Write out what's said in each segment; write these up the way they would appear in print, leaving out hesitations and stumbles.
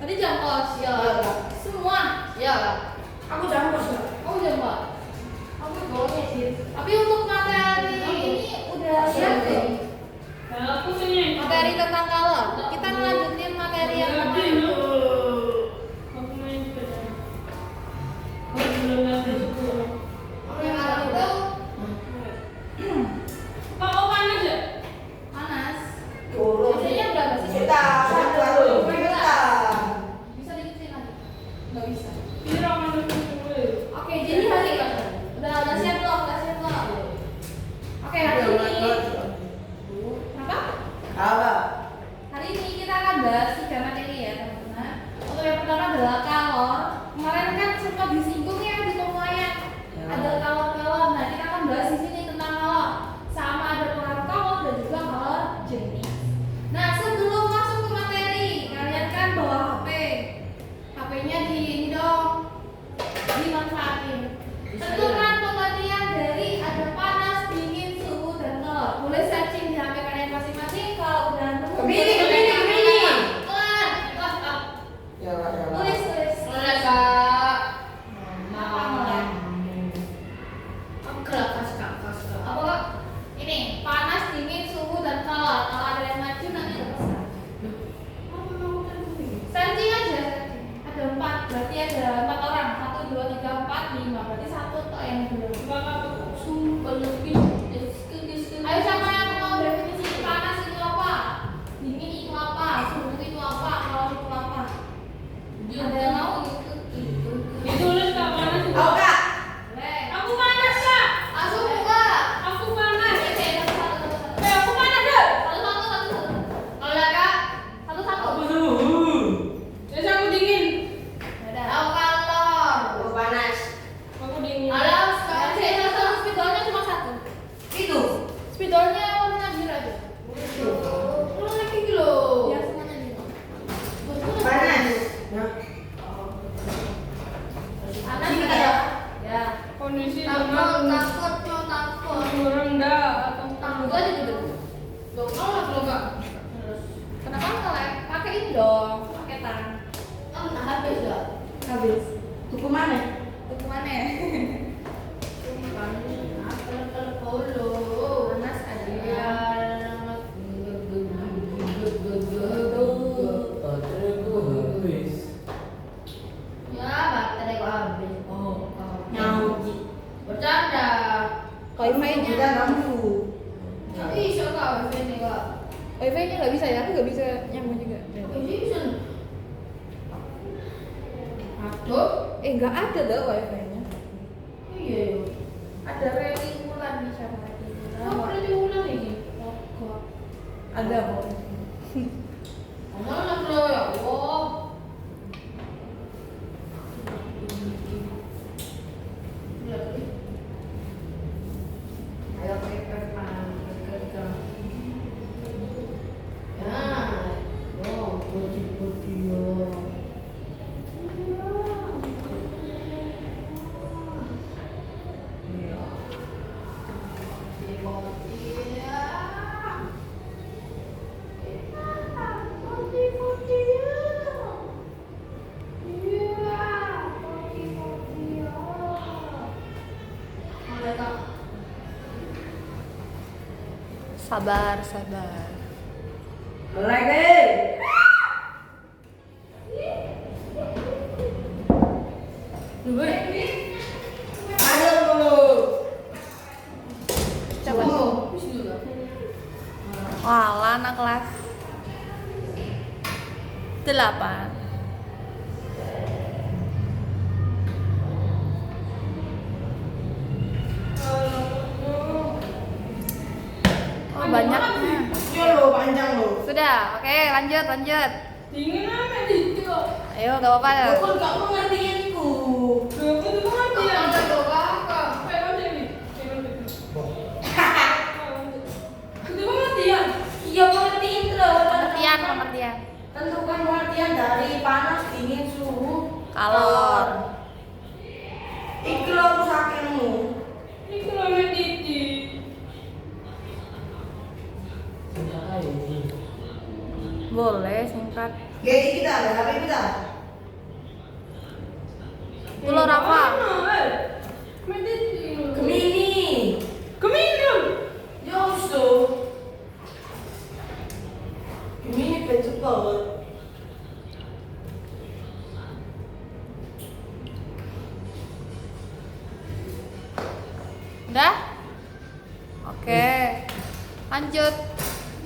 Tadi jam kos ya. Semua ya. Aku jam kos. Kamu jam kos. Aku boleh sih. Tapi untuk materi ini udah siap deh. Aku sini. Materi tentang color. Kita ngelanjutin materi yang kemarin. Aku main sepeda. Aku belum ada sekolah. Yang color itu Kok panas ya? panas. Turun. Biasanya berapa sih? Kita satu kita. Bisa dikecilin lagi? Nggak bisa. Ini ramai dulu. Oke, jadi hari udah siap belum? Udah siap belum? Oke, hari ini apa? Apa? Hari ini kita akan bahas 3 materi ya teman-teman. Untuk yang pertama adalah kalor. Kemarin kan sempat disinggung ya di pemulaian. Ada kalor-kalor. Nah, kita akan bahas di sini tentang kalor. Sama ada pengaruh kalor dan juga kalor jenis. Nah, sebelum masuk ke materi, kalian kan bawa HP. HP-nya di ini dong. Dimanfaatin. Tentukan pengertian dari ada panas, dingin, suhu, dan kalor. Boleh searching di HP kalian masing-masing. Kalau udah nemu, Kemini. Pelan. Ya, ya. Tulis. Kak. Apa kak? Ini panas, dingin, suhu, dan kalor. Kalau ada yang maju nanti udah pesan. Searching aja. Ada 4, berarti ada 4 orang. 1, 2, 3, 4, 5. Berarti 1 toh yang belum. Ayo siapa yang mau definisi panas itu apa? Dingin itu apa? Suhu itu apa? Kalor itu apa? Ada yang mau gitu? Ditulis Kak panas. Aku Kak. Boleh. Aku panas Kak. Langsung buka. Aku panas. Oke, satu. Aku panas deh. Satu. Kalau udah kak, satu. Aku suhu. Terus aku dingin. Dadah. Tahu kalor. Aku panas. Aku dingin. Alam sekarang satu spidolnya cuma 1. Itu. Spidolnya warna biru aja. Kalau lagi gitu loh. Ya semuanya gitu. Panas. Ya. Panas ya. Ya. Kondisi Takut. suhu rendah atau Tunggu aja dulu. Loh, kalau nggak belum kak? Kenapa ngelek? Pakai ini dong, pakai tang. Habis dong. Habis. Tuku mana? Tuh mana ya? Panas ada. Ya, baterai kok habis. Oh. Nyauji. Bercanda. Kita Wifi-nya. lampu. Nggak bisa kak wifi-nya kak. Wifi-nya nggak bisa ya, aku nggak bisa nyambung juga. Bisa. Aduh. Nggak ada loh wifi-nya. Iya. Ada rating bulan nih sama rating Kok bulan. berarti ulang ini? Kok ada kok. Mana bro ya Allah. Ayo pegang. Ya, oh, putih yo. Sabar. Lagi. Ayo dulu. Coba. Wala anak kelas 8. Oh banyaknya. Yo lo panjang lo. Sudah, oke lanjut. dingin apa itu? Ayo gak apa-apa ya. Kau nggak mengertianku. Aku tuh mati ya. Kayak ini. Itu mati ya. Iya pengertian terus. Pengertian. Tentukan pengertian dari panas, dingin, suhu, Kalor. Iki lo aku sakitmu. Ini kalau titik. Boleh singkat. Oke, kita ada HP kita. Pulau Rafa. Gemini. Yoso. Gemini cepet banget. Udah? Oke. Lanjut.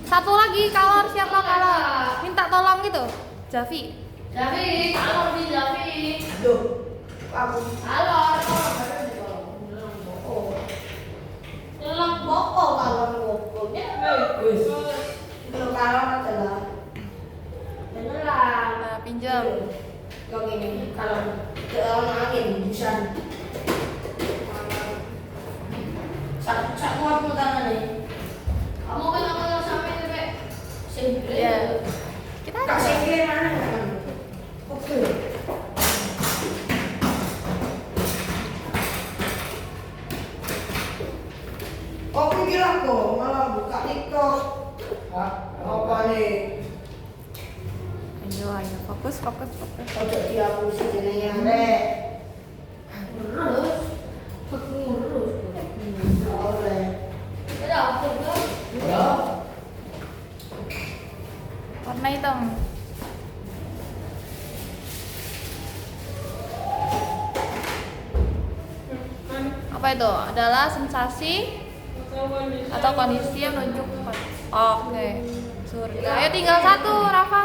Satu lagi kalor, siapa kalor? Minta tolong gitu. Javi. Javi, kalau di Javi. Aduh. Aku. Halo, Nyelak bokol kalau bokolnya. Wis. Kalau kalor adalah Beneran. Nah, pinjam. yang ini kalau dalam angin busan. Satu aku tangan nih. Kamu kenapa sampai sampai sendiri? Ya. Kita ada. Kasih kiri mana kan? Oke. Oh kira kok malah buka TikTok. Apa nih? Ayo, fokus. Ojo dihapus jenenge arek. Terus, ngurus. Oleh. Ada apa tuh? Ya. Warna hitam. Apa itu? Adalah sensasi atau kondisi yang menunjukkan. Oke. Surga. Ayo tinggal satu, Rafa.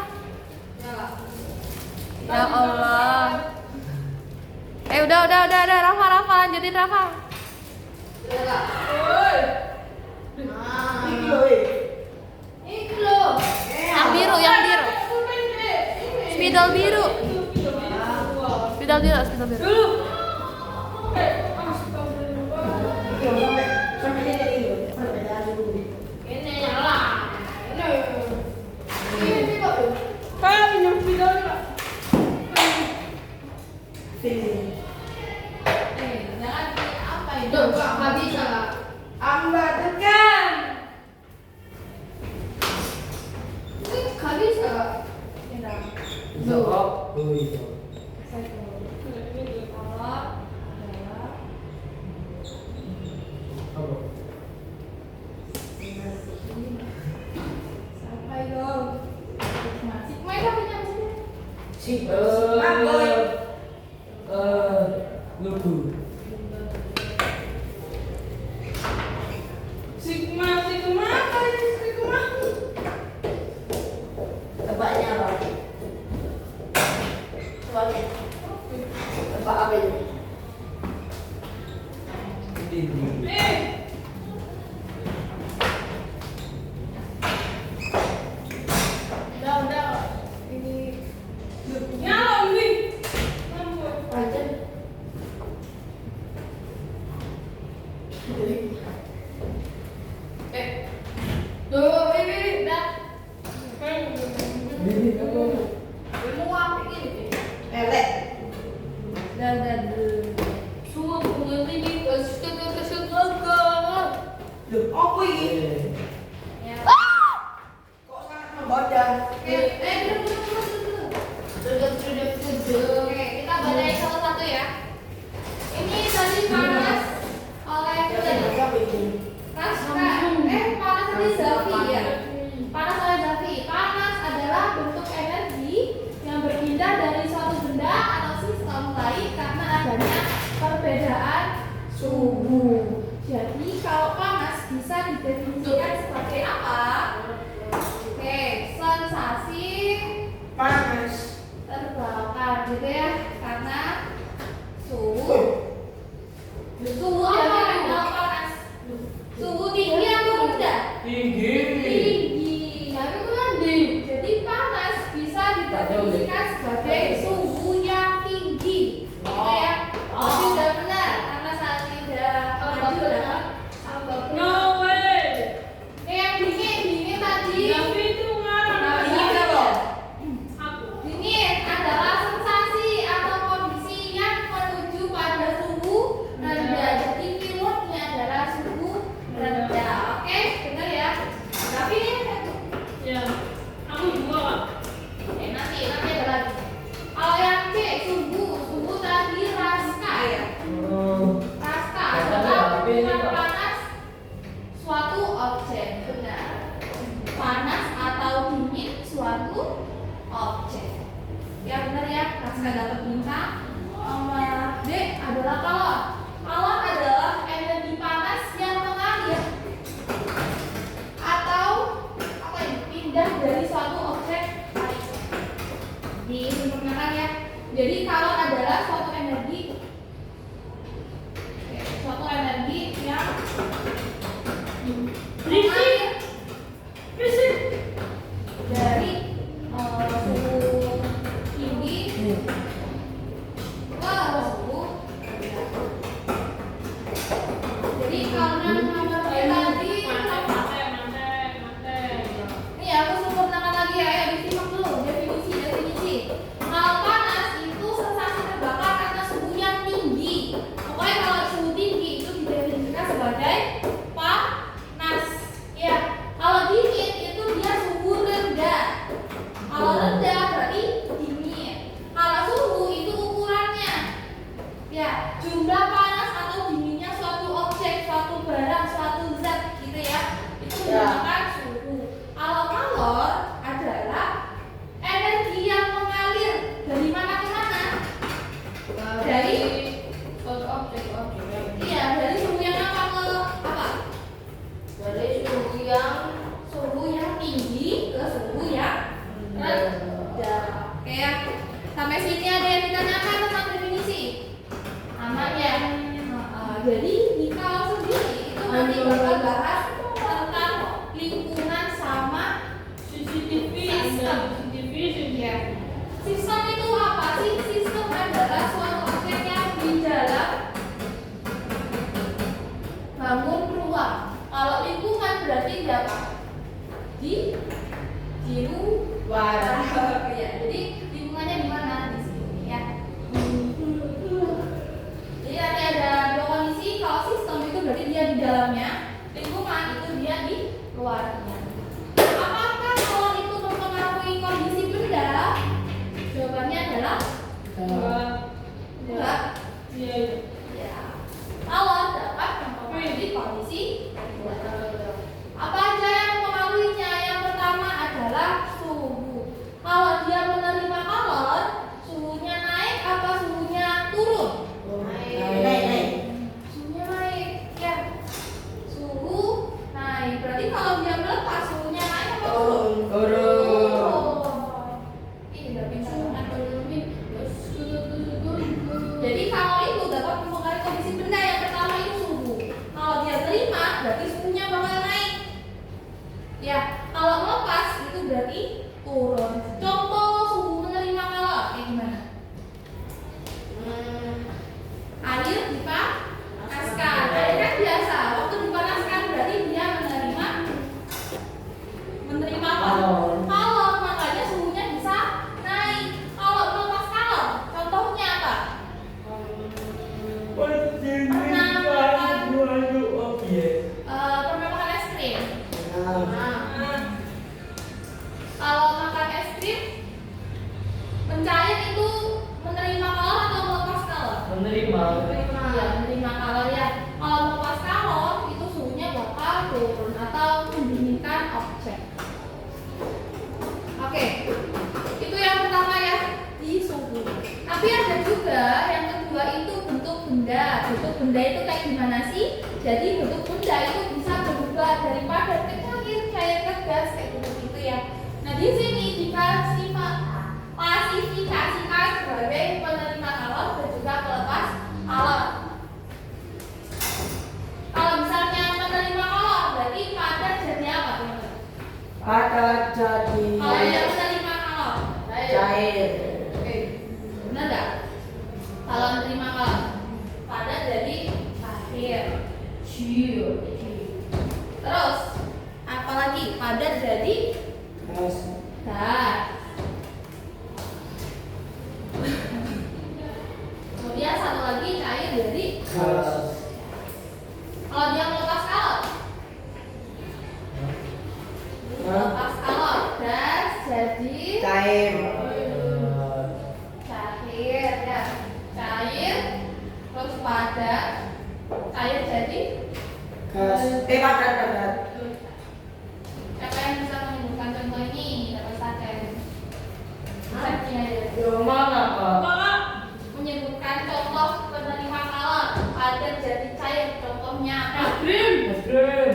Ya Allah. Udah, Rafa, lanjutin Rafa. Iki lho, eh. Ini loh. Yang biru. Spidol biru. Sampai ini ini. Perbedaan dulu. Ini nyala. Ini kok. Sini. Jangan apa itu? Nggak bisa. Amba tekan. Ini nggak bisa. Bisa kok? Bisa. Apa? Si Lugu. tebaknya apa? Tebaknya. Tebak apa itu? Ini. Panjang. Ini apa? Melek. Loh, apa ini? Kok sangat membadan? Oke, kita bacain satu-satu ya. Ini tadi panas oleh Apa ini? panas tadi Zafi ya. Panas oleh Zafi. Panas adalah bentuk energi yang berpindah dari suatu benda atau sistem lain karena adanya perbedaan suhu. Jadi kalau panas bisa didefinisikan sebagai apa? Oke, sensasi Panas. terbakar gitu ya, karena suhu Woi, suhu jadi kalau panas suhu tinggi atau rendah? Tinggi. Tinggi. objek. Ya benar ya, Raska dapat bintang. Nomor D adalah kalor. Kalor adalah energi panas yang mengalir atau apa ini, pindah dari suatu objek lain. Disempurnakan ya. Jadi kalor adalah suatu energi yang mengalir dari suhu tinggi ke suhu rendah. Jadi karena nomor B tadi ini aku sempurnakan lagi ya, disimak dulu definisi. Kalau panas itu sensasi terbakar karena suhu yang tinggi. Pokoknya kalau suhu tinggi itu didefinisikan sebagai panas. Ya, kalau dingin itu dia suhu rendah. Kalau rendah berarti dingin. Kalau suhu itu ukurannya, ya jumlah panas atau dinginnya suatu objek, suatu barang, suatu zat gitu ya. Itu dinamakan suhu. Kalau kalor adalah energi yang mengalir dari mana ke mana? Dari objek. iya, dari suhu yang apa ke apa? Dari Suhu yang tinggi ke suhu yang rendah. Oke ya. Sampai sini ada yang ditanyakan tentang definisi? Aman ya? Jadi di kalau sendiri itu nanti bakal bahas tentang lingkungan sama sistem. Ya. Sistem itu apa sih? Sistem adalah suatu objek yang di dalam bangun ruang. Kalau lingkungan berarti di apa? Di luar. Ya, jadi lingkungannya di mana? Di sini ya. Jadi nanti ada dua kondisi. Kalau sistem itu berarti dia di dalamnya, lingkungan itu dia di luarnya. Apakah kalau itu mempengaruhi kondisi benda? Jawabannya adalah enggak. Ya. Kalau dapat mempengaruhi kondisi benda. Apa aja yang mempengaruhinya? Yang pertama adalah suhu. Kalau dia menerima kalor, suhunya naik apa suhunya turun? Naik. Suhunya naik, ya. Suhu naik. Berarti kalau dia melepas, suhunya naik apa turun? Turun. Ih, udah pintar banget. Jadi kalau itu dapat mempengaruhi kondisi benda, yang pertama itu suhu. Kalau dia terima, berarti suhunya bakal naik. Ya, kalau melepas itu berarti turun. Contoh suhu menerima kalor kayak gimana? Air dipanaskan. Air kan biasa, waktu dipanaskan berarti dia menerima kalor. Makanya suhunya bisa naik. Kalau melepas kalor, contohnya apa? Pernah makan es krim. Kalau makan es krim, mencair itu menerima kalor atau melepas kalor? Menerima. Iya, menerima kalor ya. Kalau melepas kalor itu suhunya bakal turun atau mendinginkan objek. Oke, itu yang pertama ya, di suhu. Tapi ada juga yang kedua itu bentuk benda. Bentuk benda itu kayak gimana sih? Jadi bentuk benda itu bisa berubah dari padat ke cair ke gas kayak gitu ya. Nah di sini diklasifikasikan sebagai penerima kalor dan juga pelepas kalor. Kalau misalnya penerima kalor berarti padat jadi apa teman-teman? Padat jadi Kalau yang menerima kalor cair. Oke, benar nggak? Kalau menerima kalor padat jadi air. Terus apalagi padat jadi Gas. gas. Kemudian satu lagi cair jadi Gas. kalau dia melepas kalor, melepas kalor gas jadi Cair. cair ya, cair terus padat, cair jadi Gas. Padat. siapa yang bisa menyebutkan contoh ini dapat saja. Yang mana kak? Menyebutkan contoh penerima kalor padat jadi cair. Contohnya apa? Es krim.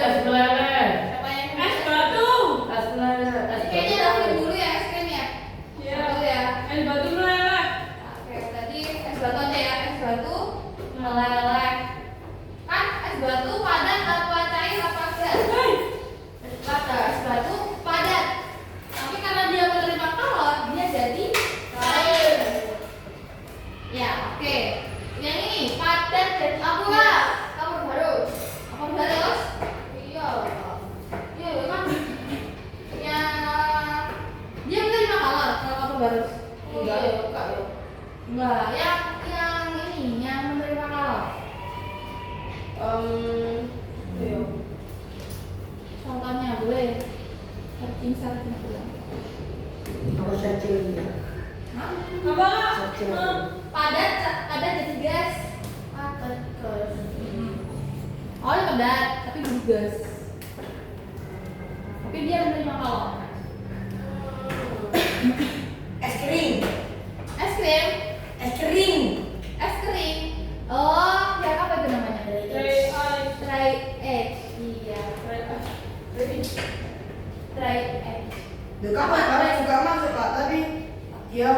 Es meleleh. Siapa yang Es batu. Es meleleh. Es Kayaknya David dulu ya es krim ya. Iya. Dulu ya. Es batu meleleh. Oke, tadi es batu aja ya, es batu meleleh. Kan es batu padat apa cair apa gas? Es batu padat. Tapi karena dia menerima kalor, dia jadi cair. Ya, oke. Yang ini padat jadi apa lah? Kamu baru. Kamu baru? Iya. Iya, kan? Ya, dia menerima kalor kalau kamu baru. Enggak ya. Enggak, yang ini yang menerima kalor. Ayo. Contohnya boleh. Searching boleh. Apa saja ini? Hah? Apa? Saja. Padat jadi gas. Padat gas. Oh, ini padat tapi jadi gas. Tapi dia menerima kalor. Es krim. Es krim, Es krim. es krim. Oh, ya apa itu namanya? Dry ice. Dry age. Iya. Dry age. Duh, kapan orang juga masuk kak, tapi dia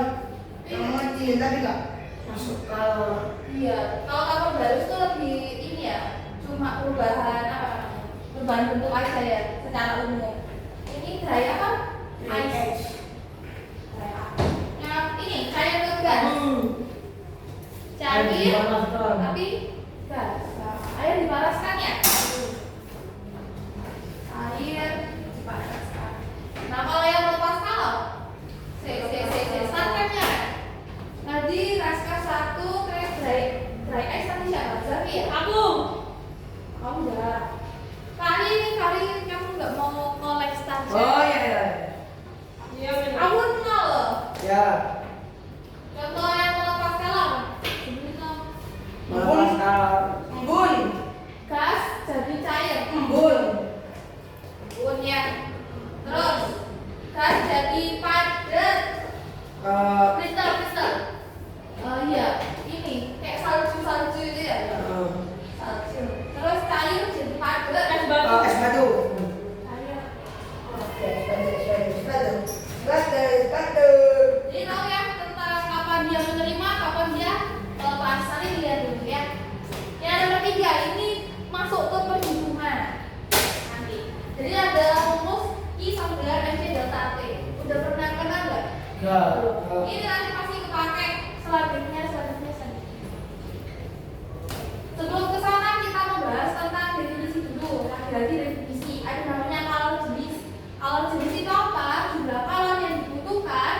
yang ngecilin tapi nggak masuk kalau Iya, kalau kamar baru itu lebih ini ya, cuma perubahan apa namanya? Perubahan bentuk aja ya, secara umum. Ini dry apa? Ice. Dry ice. Yang ini cair ke gas. Cair, dipanaskan. tapi gas. Nah, air dipanaskan ya. Air dipanaskan. Nah, kalau yang lepas kalor, startnya. Tadi Raska 1, terus dry ice tadi siapa? Zafi ya? Aku. Kamu enggak. Kali kamu enggak mau kolek starter. oh ya. Iya benar. Aku nol loh. Ya. Contoh yang melepas kalor. Itu Melepaskan. Embun. gas jadi cair. Embun. Bun ya. Terus gas jadi padat. Kristal. Iya, ini kayak salju itu ya. Salju. Terus cair jadi padat. Es batu. Es batu. Cair. Es batu. Jadi tahu ya tentang kapan dia menerima, kapan dia melepas. Nanti lihat dulu ya. Yang nomor 3 ini masuk ke perhitungan nanti. Jadi ada rumus I sama dengan MC delta T. Udah pernah kenal nggak? Enggak. Ini nanti pasti kepake selanjutnya. Sebelum ke sana kita membahas tentang definisi dulu. Lagi-lagi definisi. Ada namanya kalor jenis. Kalor jenis itu apa? Jumlah kalor yang dibutuhkan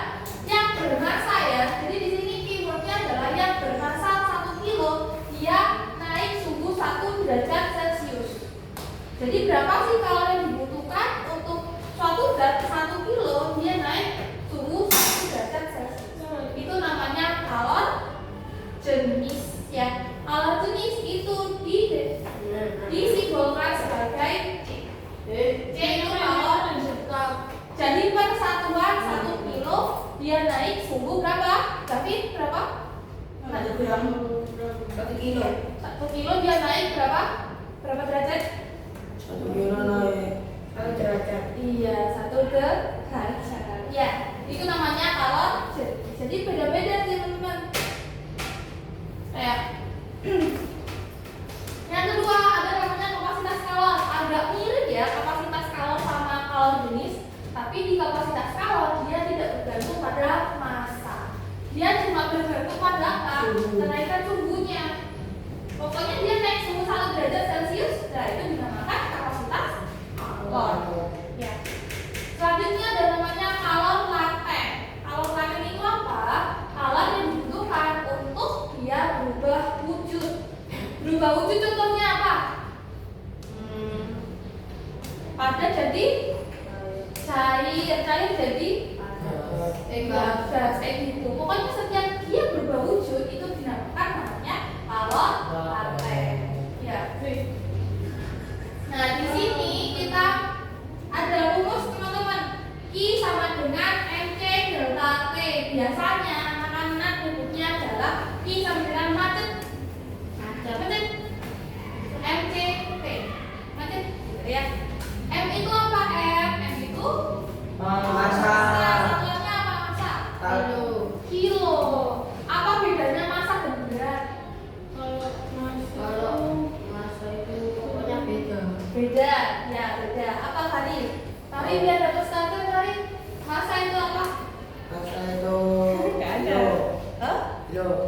yang bermassa ya. Jadi di sini keywordnya adalah yang bermassa 1 kilo dia naik suhu 1 derajat Celcius. Jadi berapa sih kalor yang dibutuhkan untuk suatu zat 1 kilo dia naik suhu 1 derajat Celcius? Itu namanya kalor jenis ya. Kalor jenis itu disimbolkan sebagai C. C itu kalor. Jadi per satuan 1 kilo dia naik suhu berapa? David berapa? 1 gram 1 kilo. 1 kilo dia naik berapa? Berapa derajat? 1 kilo naik 1 derajat. Iya, 1 derajat. Ya, itu namanya kalor jenis. Jadi beda-beda sih teman-teman. Kayak yang kedua ada namanya kapasitas kalor. Agak mirip ya kapasitas kalor sama kalor jenis, tapi di kapasitas kalor dia tidak bergantung pada massa. Dia cuma bergantung pada apa? Kenaikan suhunya. Pokoknya dia naik suhu 1 derajat Celcius, nah itu dinamakan kapasitas kalor. Ya. Selanjutnya ada namanya kalor laten. Kalor laten itu apa? Kalor yang dibutuhkan untuk dia berubah wujud. Berubah wujud contohnya apa? Padat jadi cair jadi gas gitu. Pokoknya setiap dia berubah wujud itu dinamakan namanya kalor laten. Ya. Nah di sini kita ada rumus teman-teman. I sama dengan MC delta T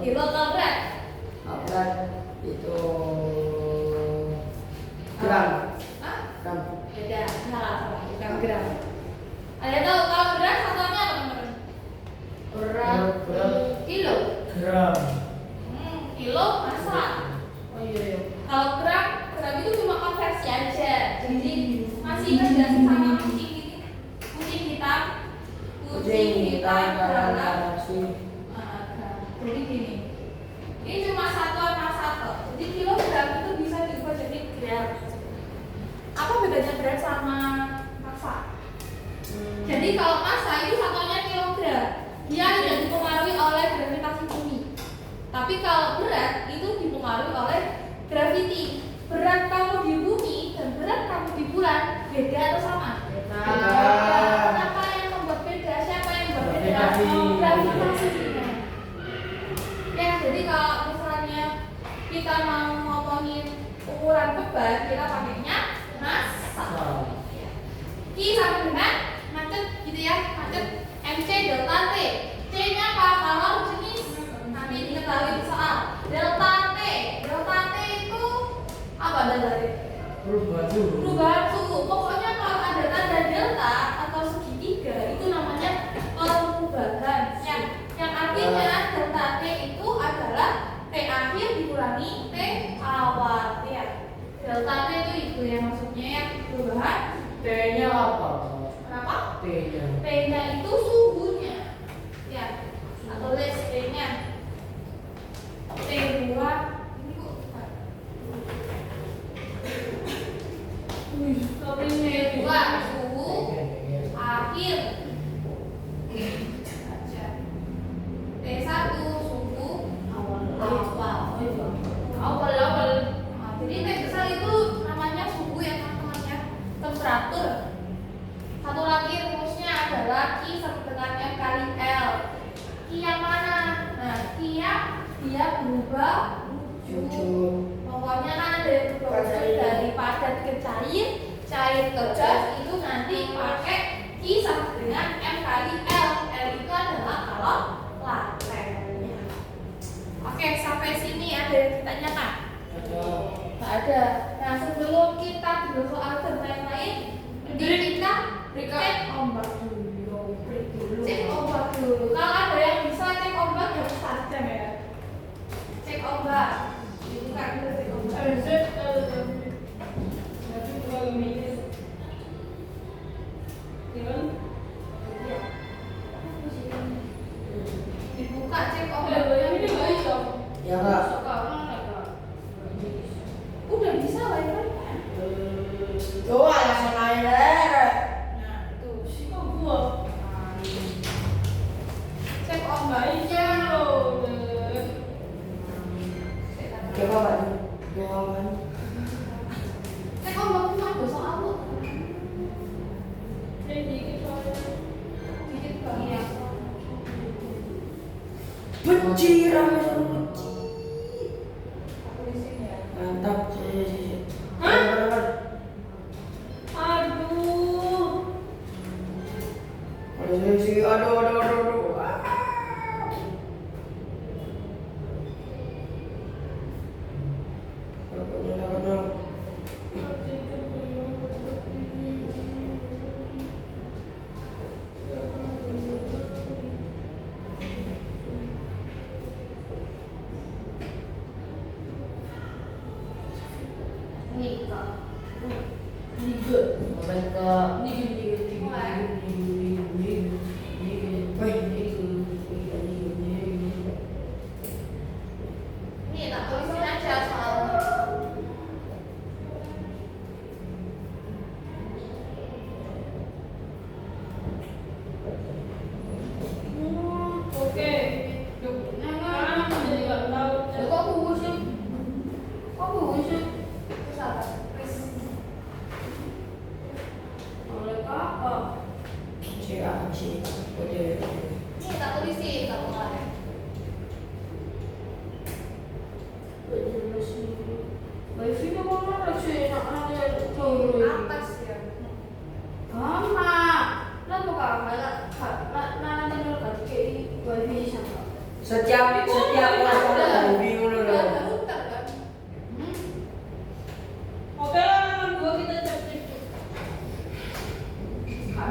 Kilo kalau berat? Berat itu gram. Hah? Gram. Beda, salah, bukan gram. Ada yang tahu kalau berat satuannya apa teman-teman? Berat. Kilo. Gram. Kilo masa. Oh iya. Kalau gram itu cuma konversi aja. Jadi masih ingat nggak sih sama kucing ini? Kucing hitam. Kucing hitam adalah gram. Jadi gini. Ini cuma satuan massa. Jadi kilogram itu bisa diubah jadi gram. Apa bedanya berat sama massa? Jadi kalau massa itu satuannya kilogram, dia tidak dipengaruhi oleh gravitasi bumi. Tapi kalau berat itu dipengaruhi oleh gravity. Berat kamu di bumi dan berat kamu di bulan beda atau sama? Beda. Apa yang membuat beda? Siapa yang membuat beda? Gravitasi. Ya, jadi kalau misalnya kita mau ngomongin ukuran beban, kita pakainya massa. Q sama dengan macet gitu ya, macet MC delta T. C-nya apa? Kalor jenis. Nanti diketahui soal delta T. Delta T itu apa dari? Perubahan suhu. Pokoknya kalau ada tanda delta atau segitiga itu namanya perubahan. Yang artinya delta T itu adalah T akhir dikurangi T awal ya. Delta T itu ya maksudnya ya perubahan. T-nya apa? Kenapa? T-nya. T-nya itu suhunya ya, atau less T-nya T2 ini kok T2 suhu akhir T1 suhu awal. Nah, jadi T besar itu namanya suhu ya teman-teman ya, temperatur. Satu lagi rumusnya adalah Q sama dengan M kali L. Q yang mana? Nah, Q yang dia berubah wujud. Pokoknya kan ada yang berubah wujud dari padat ke cair, cair ke gas itu nanti pakai Q sama dengan M kali L. L itu adalah kalau latennya. Oke, sampai sini ada yang ditanyakan? Nggak ada. Nah, sebelum kita dulu soal dan lain-lain, kita cek ombak dulu. Cek ombak dulu. Kalau ada yang bisa cek ombak ya saja ya. Cek ombak. Dibuka dulu cek ombak. Dibuka cek ombak. Ya Kak. Udah bisa wifi kan? Tuh alasan air. Nah, tuh si gua. Cek ombaknya loh. Coba Pak. Doang. Cek ombak itu ada soal lu. Dikit banget. Benci rame benci. Aku di sini ya. Mantap. Aduh. Setiap orang bingung loh. Oke lah, nomor 2 kita cek.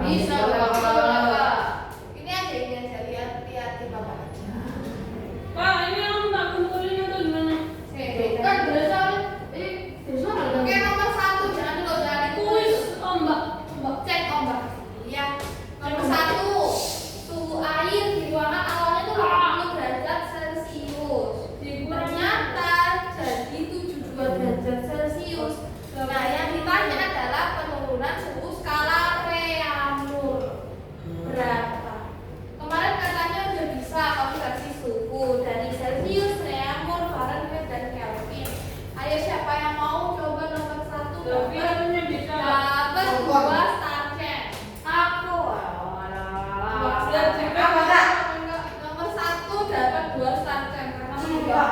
Bisa Bapak. Ini aja lihat di Bapak aja. Pak, ini yang tak kumpulin atau gimana? Kan Oke, nomor 1 jangan dulu jangan Kuis ditulis. ombak. Cek ombak. Ya. Nomor 1 suhu air di ruangan awalnya tuh 80 derajat Celcius. Ternyata jadi 72 derajat Celcius. Nah, yang ditanya adalah penurunan suhu skala Reaumur berapa? Kemarin katanya udah bisa konversi suhu dari Celcius, Reaumur, Fahrenheit, dan Kelvin. Ayo siapa yang mau coba nomor 1 Tapi katanya bisa. dapat 2 star check. Aku. Star check apa, Kak? Nomor 1 dapat 2 star check karena Enggak.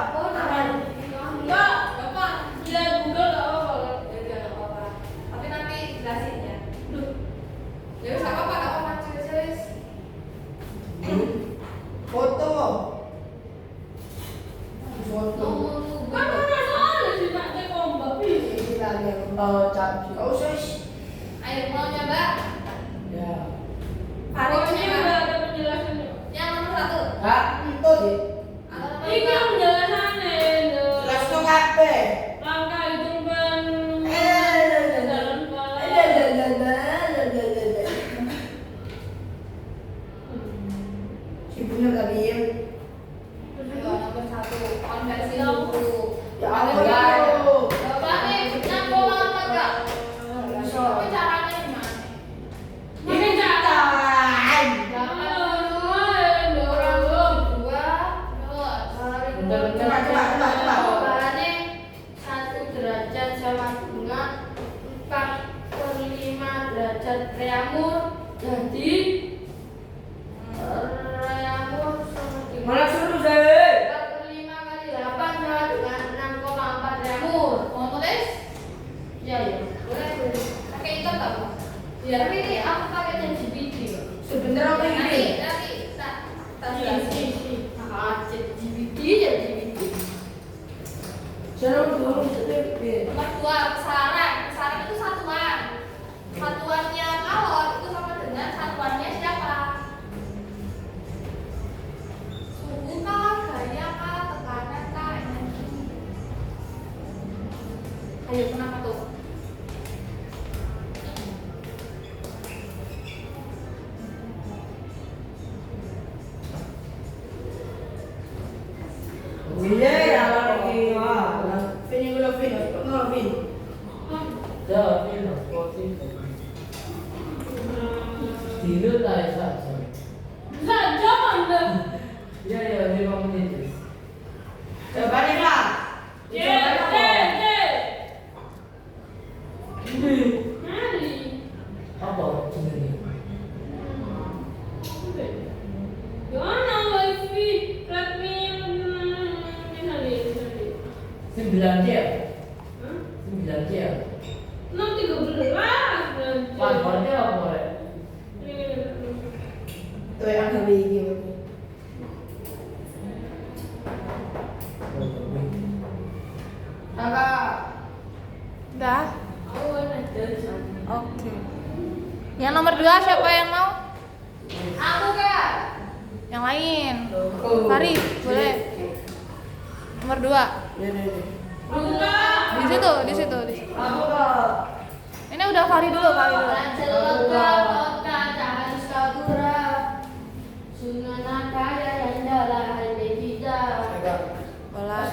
Enggak, Bapak. lihat Google gak apa-apa. Ya udah nggak apa-apa. Tapi nanti jelasin ya. Ya udah nggak apa-apa, nggak apa-apa. Serius. Foto. Foto. Kan mana soalnya sih tak cek ombak. Ini lagi yang cap. Kau sus. Ayo mau coba. Ya. Hari Pokoknya coba. udah ada penjelasannya. Yang nomor 1. Kak, Itu deh. Atau nomor Ini 2. yang penjelasannya. Jelas tuh kape. Langkah hitung ban. Dalam kepala. Si bener tadi ya. Ayo nomor 1. Konversi suhu. Ya Ada Allah. nggak? Bapak nih, nyangkul banget nggak? Tapi caranya gimana? Ini cara. Perubahannya 1 derajat sama dengan 4/5 derajat Reaumur jadi Reaumur sama dengan malah suruh saya. 4/5 kali 8 sama dengan 6,4 Reaumur. Mau tulis? Ya ya. Boleh. Pakai hitam nggak Pak? Ya. Tapi ini aku pakai ChatGPT. Sebentar apa ini? Nanti tak jelasin. ChatGPT ya GPT. Jangan dorong sedikit. Nomor 2 kesaran. Kesaran itu satuan. Satuannya kalor itu sama dengan satuannya siapa? Suhu kah, gaya kah, tekanan kah, energi. Ayo kenapa tuh? Bila ya lagi mah. Vini dulu Vini. Nol Vini. Dah, ini roti. Tidur lah ya. Saja Anda. Ya ya, 5 menit. Coba nih Kak. Mari. Apa ini? Gimana wifi Redmi misalnya? 9 jam. Hah? 9 jam. 13. Passwordnya apa ya? Tuh yang lebih gitu. Kakak. Udah. Oke. Yang nomor 2 siapa yang mau? Aku Kak. Yang lain. Oh. Farid, boleh. Nomor 2. Ya ya. Di situ, di situ, di situ. Aku Kak. Ini udah Farid dulu, Farid dulu. Lega kota jangan sakura. Sunana kaya yang dalam hati kita. Boleh.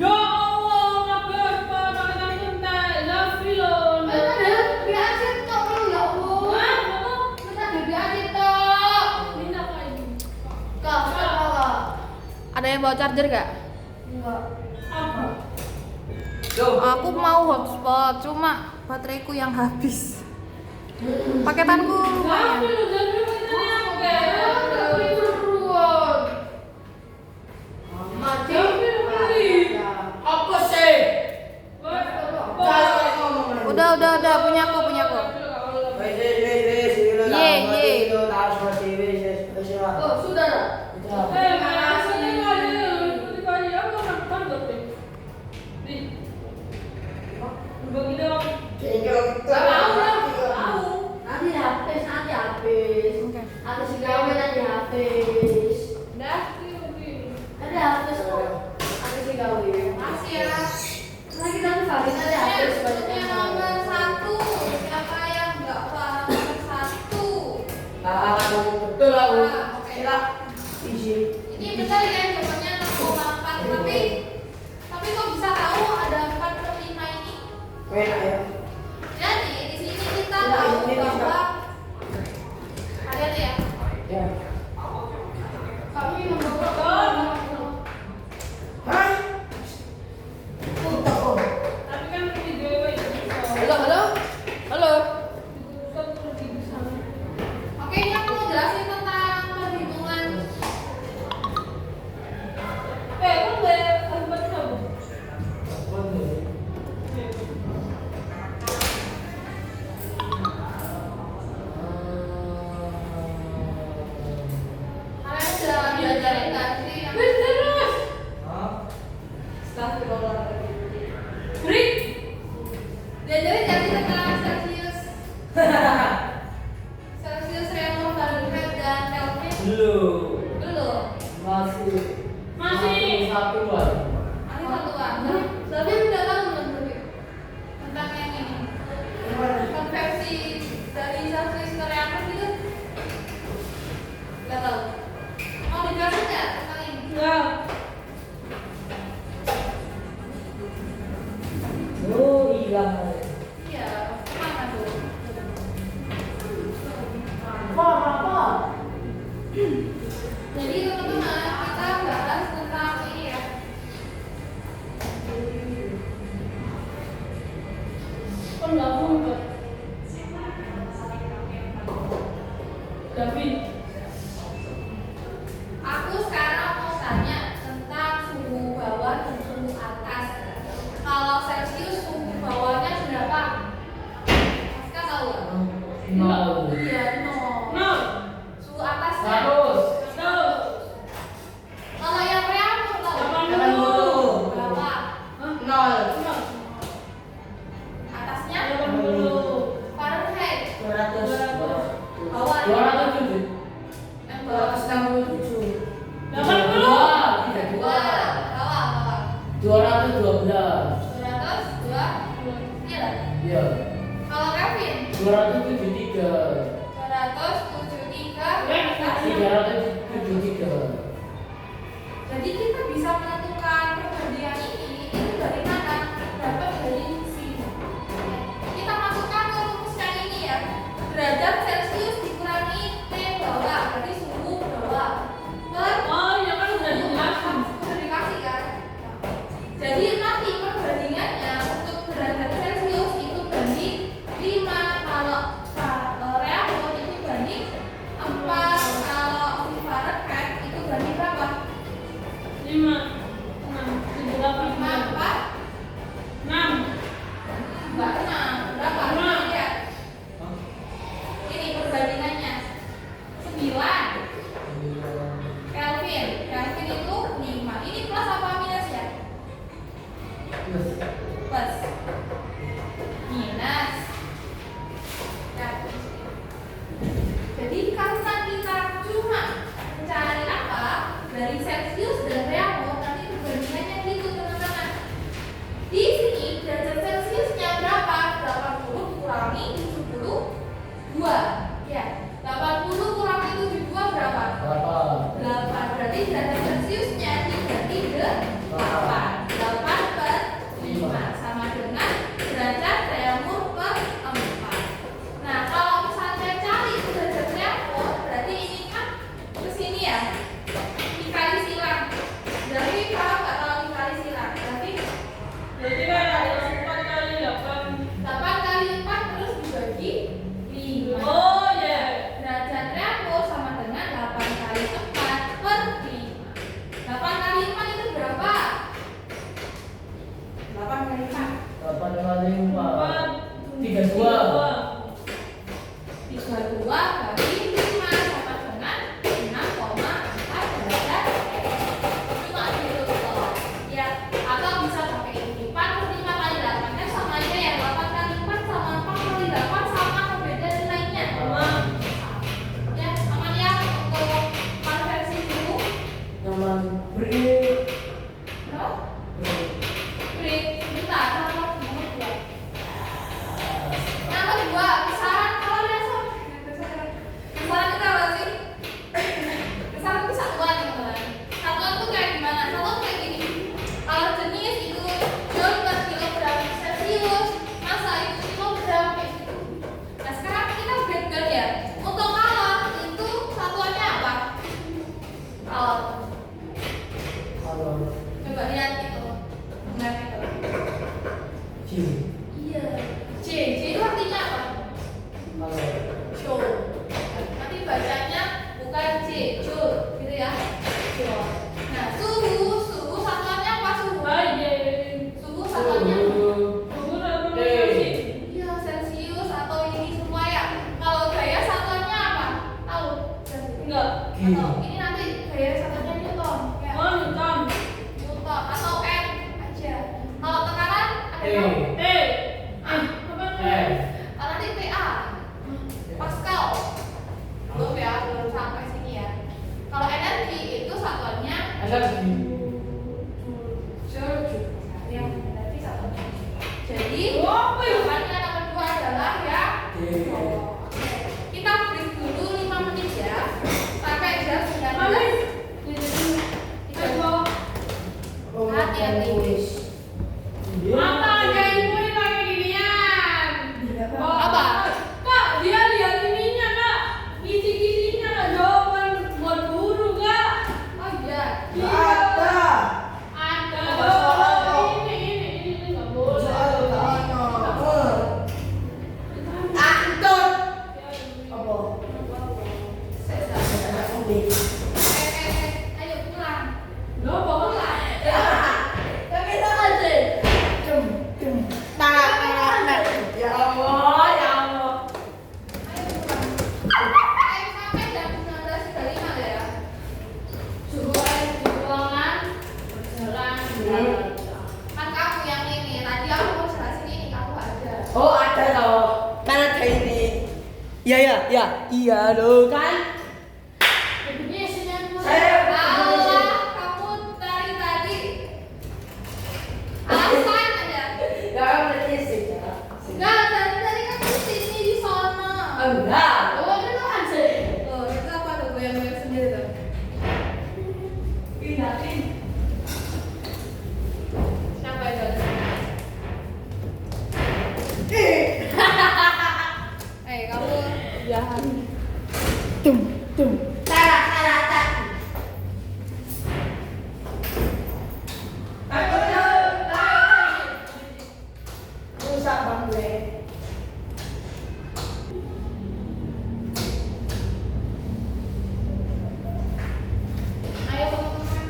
Ya Allah, ngapain pakai santai? Lafi loh. Minta kayu. Ada yang bawa charger gak? Apa? Aku mau hotspot, cuma bateraiku yang habis. Paketanku Lafi lumayan. loh, jadi kita Apa sih? Udah, punyaku. Wes. Y. Tahu seperti ini, siapa? Oh, sudah lah. Nanti habis, nanti habis. Oke. Aku sih gawe nanti habis. Nanti habis kok. Aku sih gawe. Makasih ya. Nanti kita bagi nanti habis Yang nomor 1, siapa yang nggak paham nomor 1? Betul aku. Ah, oke. Kita isi. Ini benar ya jawabannya 6,4, tapi kok bisa tahu ada 4/5 ini? Enak ya. Jadi di sini kita Ya, tahu ini bisa. bahwa hati-hati ya. Ya. Kami membawa Hai. Oh. Halo. Oke, ini aku mau jelasin tentang perhitungan. Kalian sudah diajarin nggak sih? Diajarin nggak sih tentang Celsius? Celsius, Reaumur, Fahrenheit, dan Kelvin? Belum. Belum. Masih satuan. Ini satuan. Tapi udah tahu belum berarti? Tentang yang ini. Konversi dari Celsius ke Reaumur gitu? Nggak tahu. Mau dijelasin nggak tentang ini? Oh, hilang. Iya, mana tuh? Apa? Jadi teman-teman kita bahas tentang ini ya. Aku sekarang mau tanya tentang suhu bawah dan suhu atas. Kalau Celsius suhu bawahnya berapa? Mas tahu nggak? Mau. Iya, no. Suhu atasnya. 100. Kalau yang Reaumur tahu? 80. Berapa? Nol. Atasnya? Fahrenheit. 200. Bawah. 207. Yang bawah. 267. 32. Bawah. 212. 202. Iya lah. Iya. Kalau Kevin? 273. 273. 373. Jadi kita bisa menentukan perbandingan ini itu dari mana? Dapat dari sini. Kita masukkan ke rumus yang ini ya. Derajat Celcius dikurangi T bawah, berarti suhu bawah. Udah dikasih kan? Jadi nanti perbandingannya untuk derajat Celcius itu banding 5, kalau Reaumur itu banding 4, kalau Fahrenheit itu banding berapa? 5, 4, enggak 6, berapa? Lihat. Ini perbandingannya 9. Kelvin itu 5. Ini plus apa minus ya? Plus. Minus. Ya. Jadi karena kita cuma mencari apa dari Celsius dan Reaumur, nanti perbandingannya gitu teman-teman. Di sini derajat Celsiusnya berapa? 80 kurangi 72. Ya. 80 kurangi 72 berapa? 8. Berarti derajat Celsiusnya dibagi 8. 8 per 5 sama dengan derajat Reaumur per 4. Nah, kalau misalnya cari derajat Reaumur, berarti ini kan ke sini ya. Dikali silang. Berarti kalau nggak tahu dikali silang, berarti 8 kali 4 terus dibagi Atau ini nanti gaya satunya Newton. Ya. Oh, Newton. Newton atau N aja. Kalau tekanan ada Eh. yang Apa namanya? nanti PA. Pascal. Belum ya, belum sampai sini ya. Kalau energi itu satuannya Energi. Joule. Yang energi satuannya. Jadi, Oh, apa ya? jawabannya nomor 2 adalah ya. Oke. Kita break dulu 5 menit ya. Sampai jam 19. Balik. Kita Ayo. hati-hati. Apa aja ibu ini pakai ginian? Apa? Kak, dia lihat ininya kak, kisi-kisinya kak, jawaban buat guru kak. Oh iya. Ada. Ada. Apa soalnya? Ini nggak boleh. Soal utama. Antut. Apa? Ada ubi. Ayo pulang. Lo bawa Tapi tangan sih. Cem. Tangan. Ya Allah, ya Allah. Ayo pulang. Sampai jam 19.35 ya. Suruh di ruangan berjalan. Kan kamu yang ini. Tadi aku mau jelasin ini, kamu aja. Oh, ada toh. Kan ada ini. Iya loh kan. Ini isinya Saya- Allah, kamu dari tadi alasan aja. Ya kan berarti sih ya. Enggak, dari tadi kan di sini di sana. Enggak. Oh, itu kan sih. Oh, itu apa tuh goyang-goyang sendiri tuh? Pindahin. Siapa itu? Kamu jahat. Rusak bang gue. Ayo teman-teman.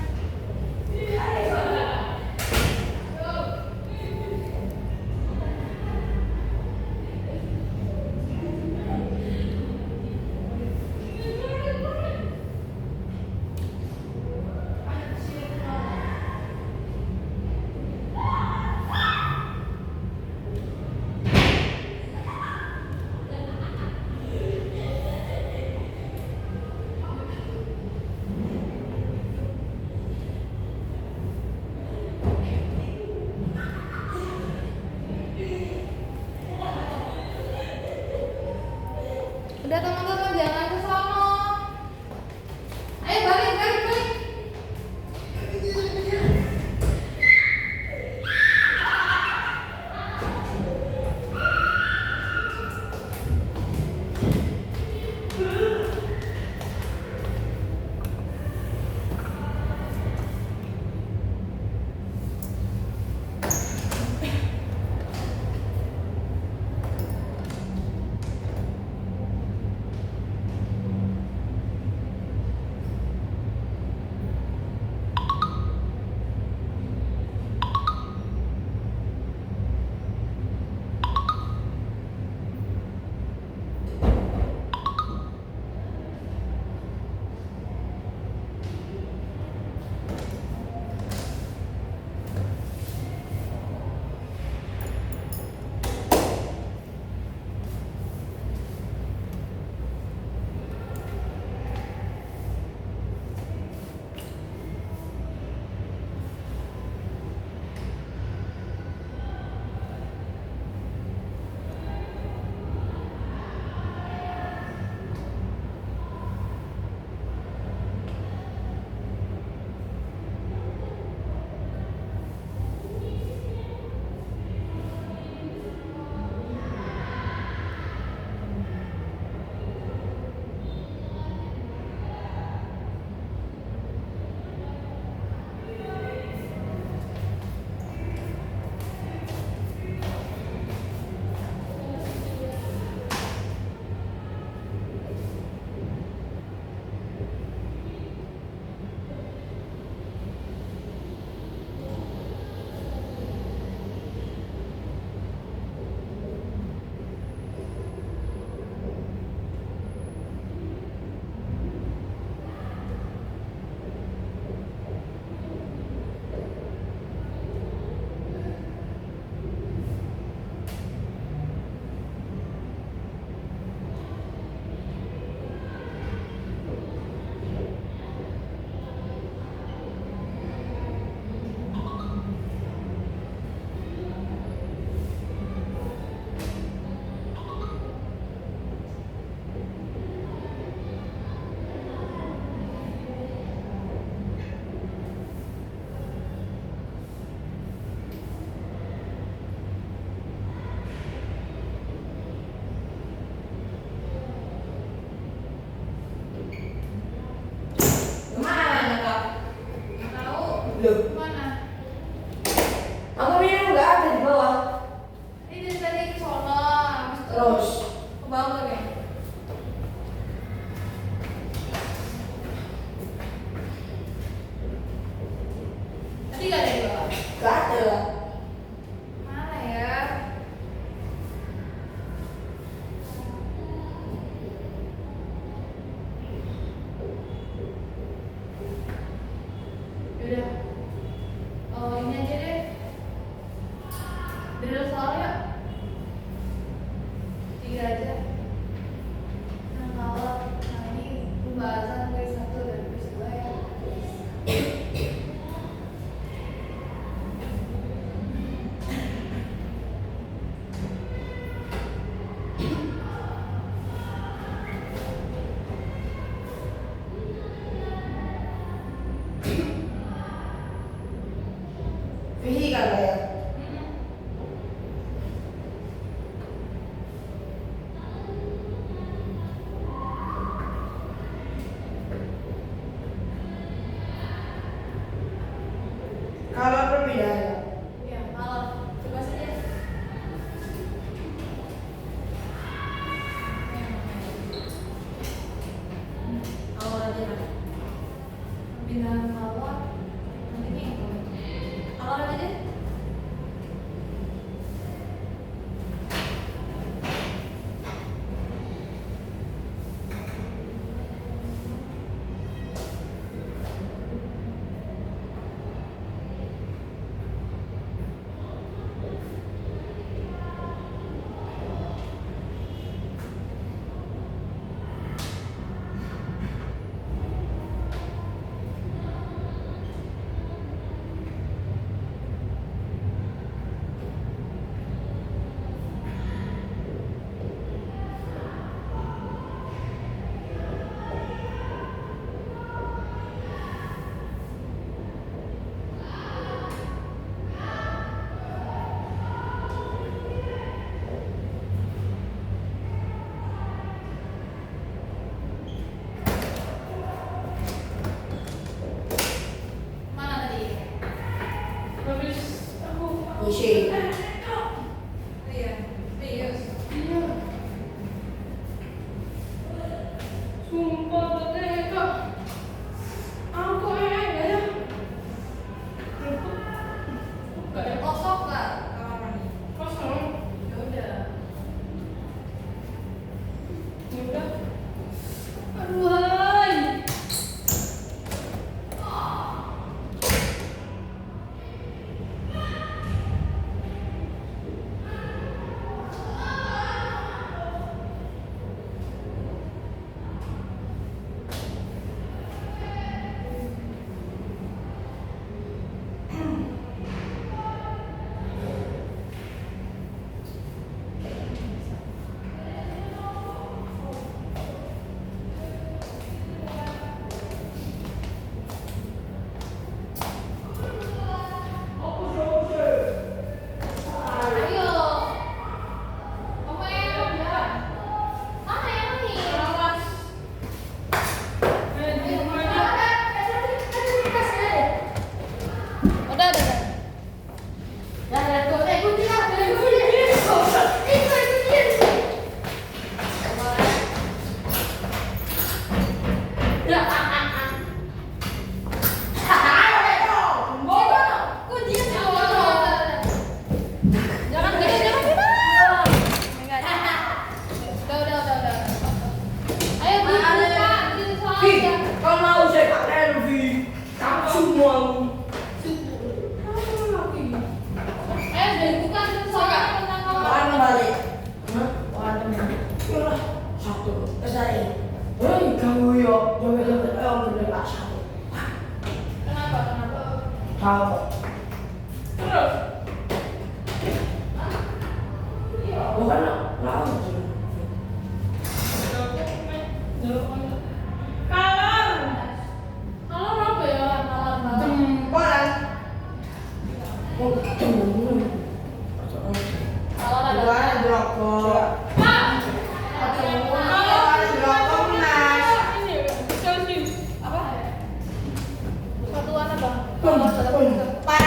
Udah teman-teman jangan ke sono. Ayo balik. Terus Ke bawah ya. Tadi gak ada di bawah. gak ada. Mana ya? Yaudah. Oh ini aja deh. Drill soal ya. 3 aja. Nah kalau ini pembahasan quiz 1 dan quiz 2 ya. Fisika gak ya? Kalau perbedaan Ya, kalau coba saja. Kalau aja lah. Pindahan kalau nanti ini kalau aja deh. Mana tadi? Habis aku puisi. Iya, serius. iya. Sumpah Teka. Aku enggak ya. Enggak ya. Kosong nggak kamar mandi? Kosong. Ya udah. Udah. Aduh, hai. Ayo. Kamu yang ya. Mana yang ini? Awas. Ayo, Gimana? Udah. Jangan gitu. Enggak. Udah. Ayo dibuka, bikin Vi, soalnya. kau mau saya pakai Vi? Kamu semua. Ayo dibuka, bikin soalnya tentang kalau. Mana balik? Hah? Warnanya. Yalah, satu. Saya. Hei, kamu yo, joget-joget om udah satu. Kenapa? Tahu. Terus. Bukan lawan. Kalah. Kalau apa ya? Malam-malam. Jempolan. Oh, tunggu. Kalau ada. Dua rokok. Pak. Kalau ada rokok mas. Ini Chelsea. Apa? Satuan apa? Pun.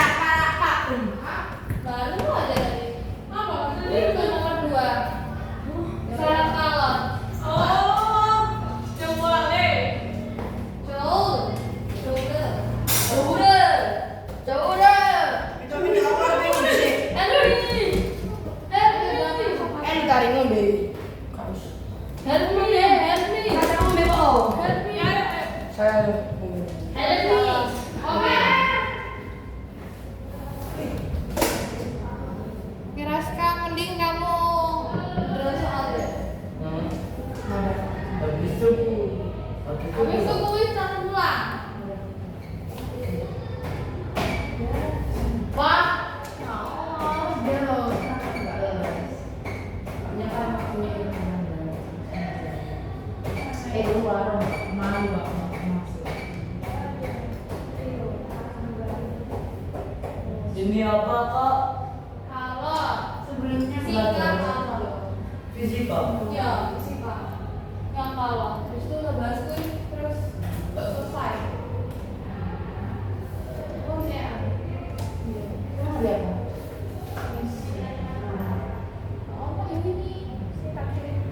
Help me deh, help me. Kata kamu bebo. Help me. Ayo. Saya Help me. Oke. Miraska, mending kamu drone soal deh. Habis itu Habis itu kuis langsung pulang. Wah, dia loh. luar malu aku masuk. Ini apa kak? Kalau sebelumnya singkat kalau. Fisika. Ya, fisika. Yang kalau terus itu bahas kuis terus selesai. Oh ya. Emang ada apa? Oh, ini nih. Saya tak kirim.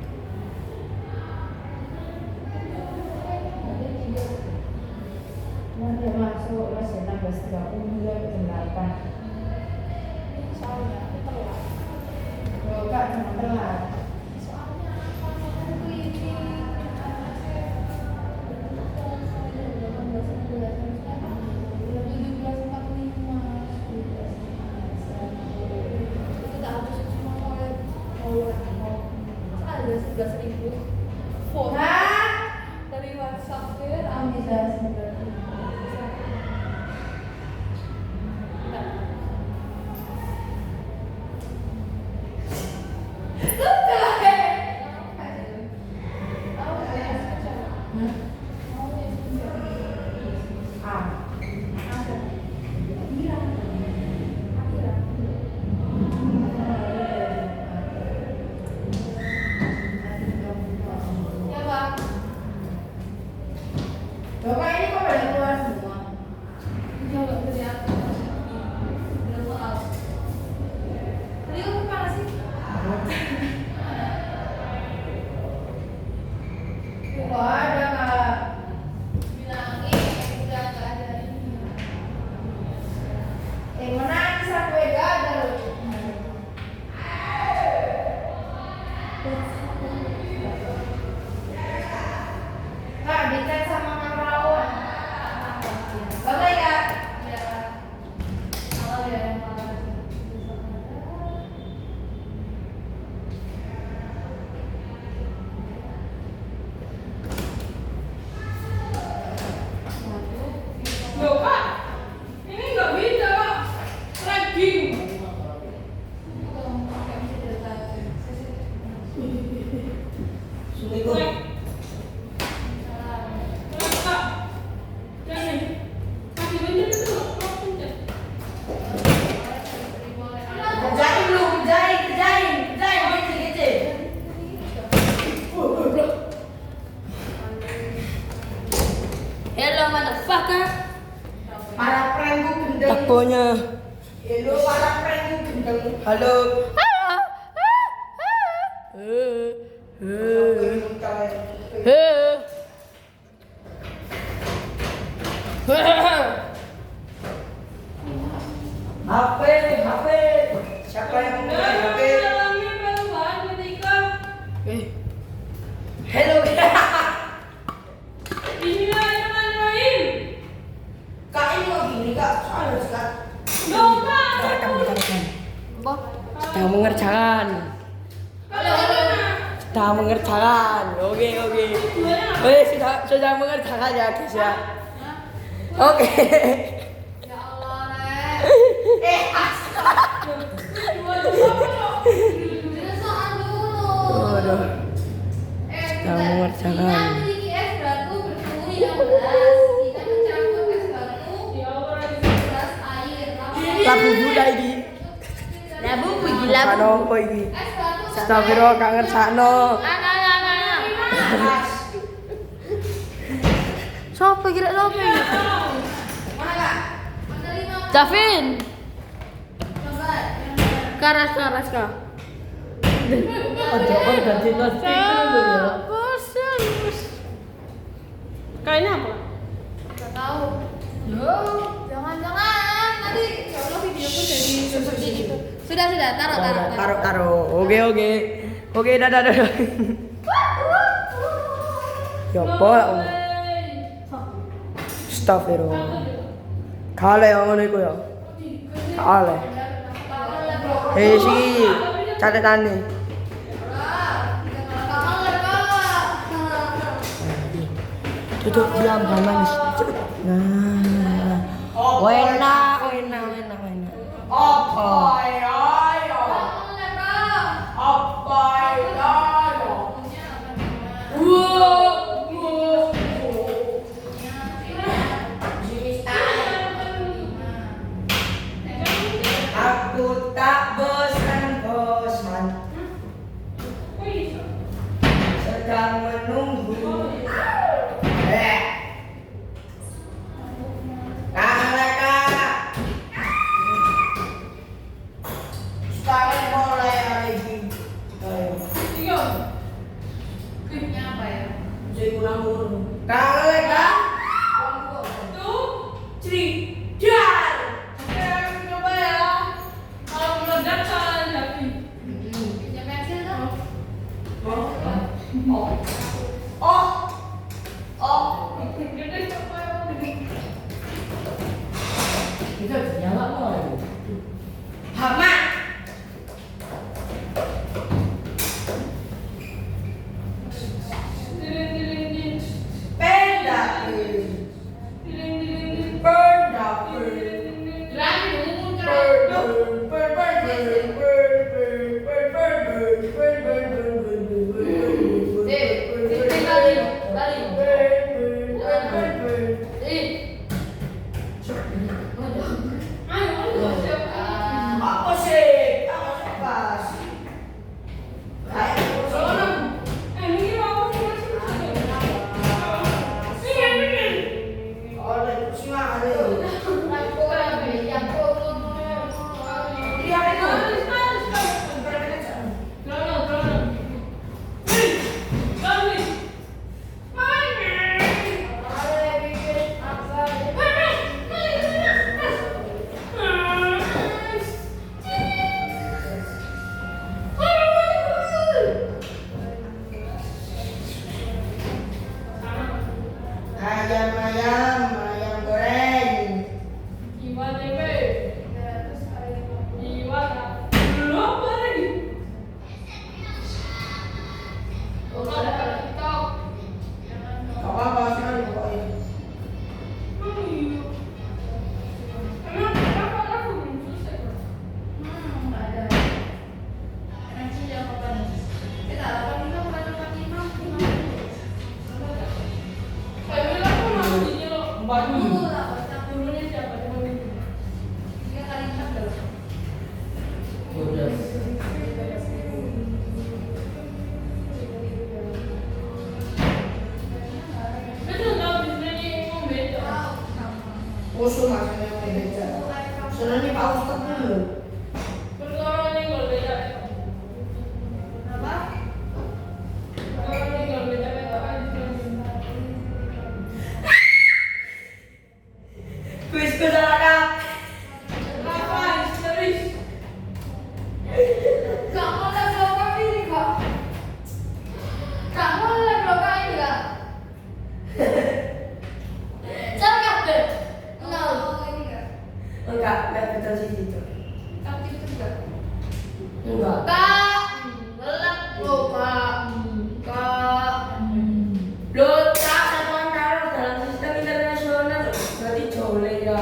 Nanti masuk kelas 16.30 hingga jam 8. Soalnya aku telat. Kalau kak jangan telat. Soalnya aku ini dari WhatsApp ke Bisa sebentar. Ya Pak. Bapak ini kok pada keluar semua? Coba kerja. Belum soal. Tadi kamu kemana sih? Kok ada kak? Bilangin udah nggak ada ini. Menangis aku ya gak ada loh. Kak, dicek sama Kang Rawon. Boleh ya? Ya. Kalau dia yang malah Loh kak, ini nggak bisa kak. Lagging. Lag. Lag, kak. Jangan. Kasih pencet itu. Kok pencet? Kerjain lu, kerjain. Kece. Hello motherfucker. Para prank gue gendeng. Takonya. Hello, para prank gue gendeng. Halo. HP. Siapa yang punya HP? Dalamnya perubahan ketika Hello. Bismillahirrahmanirrahim. Kak ini kok gini kak? Soalnya kak. Loh kak. Boh. Sedang mengerjakan. Sedang mengerjakan. Oke. Sudah mengerjakan ya guys ya. Oke. Ya Allah, Rek. Soal dulu. Waduh. Sedang mengerjakan. Kita memiliki es batu bersuhu 15. Kita mencampur es batu Ya Allah. 11 air. Labu Buddha ini. Labu Ano apa ini? Es batu. Astagfirullah gak ngerjakno. Sopo kira sopo iki? Mana kak? Menerima. Davin, Coba. karas ka. Ojo ganti plastik dulu ya. Bosan. Kayaknya apa? Gak tahu. Jangan-jangan nanti ya Allah videoku jadi seperti itu. Sudah, taruh. Taruh. Oke. Oke, dadah dadah. Ya apa lah. Astagfirullah. Kale yang ngono iku ya. Kale. Siki catetane. Duduk diam manis. Nah. Enak. Apa ya? Apa ya? Aku tak bosan sedang menunggu. Sekarang mulai lagi. Klipnya apa ya? Jadi kurang mulu. Kalau lagi. Coba ya. Kalau meledak salah Davi. Pinjam pensil dong. Gede coba ya. Kita nyala mau. Hama. Apa sih? Pas. Ayam goreng. Apa sih kan pokoknya. Usul masanya yang beda. Sebenarnya Pak Ustadz dulu. Kuis kedalam. Enggak betul sih gitu. Enggak. Loh, tak satuan karo dalam sistem internasional berarti jole ya.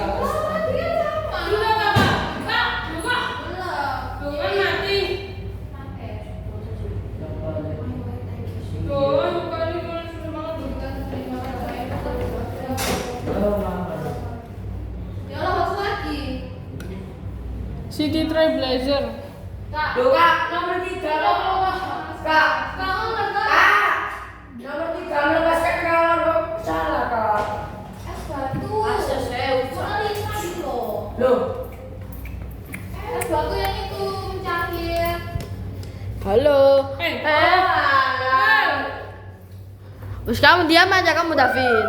City Trailblazer. Loh kak, nomor 3 loh. Kak, nomor 3 melepaskan kawan kok salah kak. Loh, Es batu yang itu mencair. Halo. Terus kamu diam aja kamu Davin.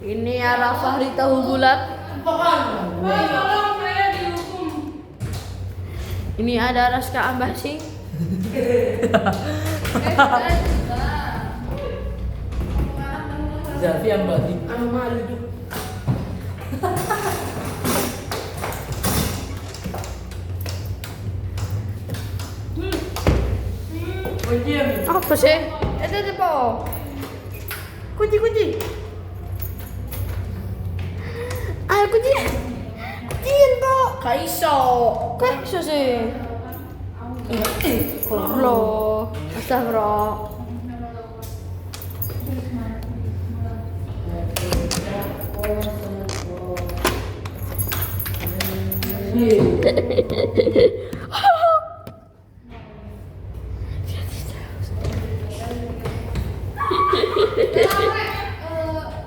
Ini arah Fahri tahu bulat. Tolong saya dihukum. Ini ada Raska Ambasing. Zalfi yang balik. Anu malu tuh. Apa sih? Itu po. Kunci. Ayo kunci. Kunciin po. Kaiso. Kaiso sih. Loh, astagfirullah.